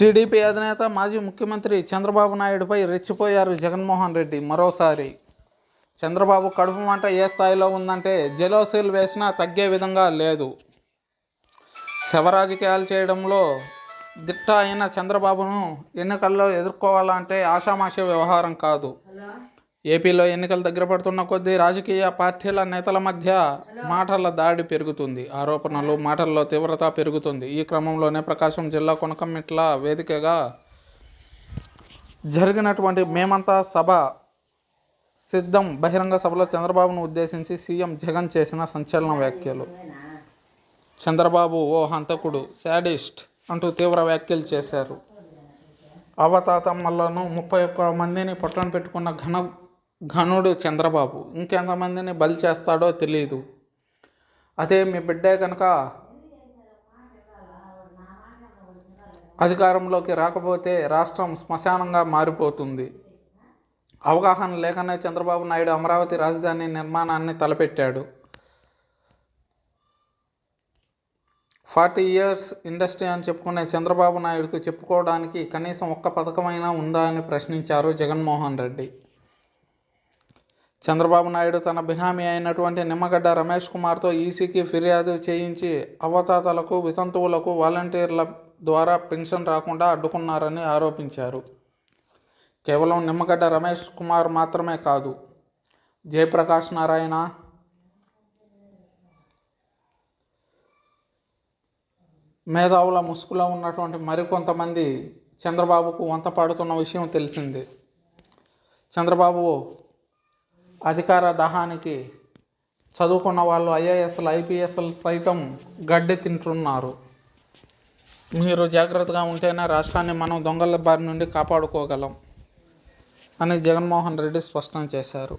TDP అధినేత మాజీ ముఖ్యమంత్రి చంద్రబాబు నాయుడుపై రెచ్చిపోయారు జగన్మోహన్ రెడ్డి. మరోసారి చంద్రబాబు కడుపు మంట ఏ స్థాయిలో ఉందంటే జెలోసిల్ వేసినా తగ్గే విధంగా లేదు. శవరాజకీయాలు చేయడంలో దిట్ట అయిన చంద్రబాబును ఎన్నికల్లో ఎదుర్కోవాలంటే ఆషామాషి వ్యవహారం కాదు. ఏపీలో ఎన్నికలు దగ్గర పడుతున్న కొద్దీ రాజకీయ పార్టీల నేతల మధ్య మాటల దాడి పెరుగుతుంది. ఆరోపణలు, మాటల్లో తీవ్రత పెరుగుతుంది. ఈ క్రమంలోనే ప్రకాశం జిల్లా కొనకమిట్ల వేదికగా జరిగినటువంటి మేమంతా సభ సిద్ధం బహిరంగ సభలో చంద్రబాబును ఉద్దేశించి సీఎం జగన్ చేసిన సంచలన వ్యాఖ్యలు. చంద్రబాబు ఓ హంతకుడు, శాడిస్ట్ అంటూ తీవ్ర వ్యాఖ్యలు చేశారు. అవతాతమ్మలను 31 మందిని పొట్టన పెట్టుకున్న ఘనుడు చంద్రబాబు ఇంకెంతమందిని బలి చేస్తాడో తెలియదు. అదే మీ బిడ్డే కనుక అధికారంలోకి రాకపోతే రాష్ట్రం శ్మశానంగా మారిపోతుంది. అవగాహన లేకనే చంద్రబాబు నాయుడు అమరావతి రాజధాని నిర్మాణాన్ని తలపెట్టాడు. 40 years ఇండస్ట్రీ అని చెప్పుకునే చంద్రబాబు నాయుడుకు చెప్పుకోవడానికి కనీసం ఒక్క పథకమైనా ఉందా అని ప్రశ్నించారు జగన్మోహన్ రెడ్డి. చంద్రబాబు నాయుడు తన బినామీ అయినటువంటి నిమ్మగడ్డ రమేష్ కుమార్తో ఈసీకి ఫిర్యాదు చేయించి అవతాతలకు, వితంతువులకు వాలంటీర్ల ద్వారా పెన్షన్ రాకుండా అడ్డుకున్నారని ఆరోపించారు. కేవలం నిమ్మగడ్డ రమేష్ కుమార్ మాత్రమే కాదు, జయప్రకాష్ నారాయణ, మేధావుల ముసుగులో ఉన్నటువంటి మరికొంతమంది చంద్రబాబుకు వంత పాడుతున్న విషయం తెలిసిందే. చంద్రబాబు అధికార దాహానికి చదువుకున్న వాళ్ళు ఐఏఎస్లు, ఐపీఎస్లు సైతం గడ్డి తింటున్నారు. మీరు జాగ్రత్తగా ఉంటేనే రాష్ట్రాన్ని మనం దొంగల బారి నుండి కాపాడుకోగలం అని జగన్మోహన్ రెడ్డి స్పష్టం చేశారు.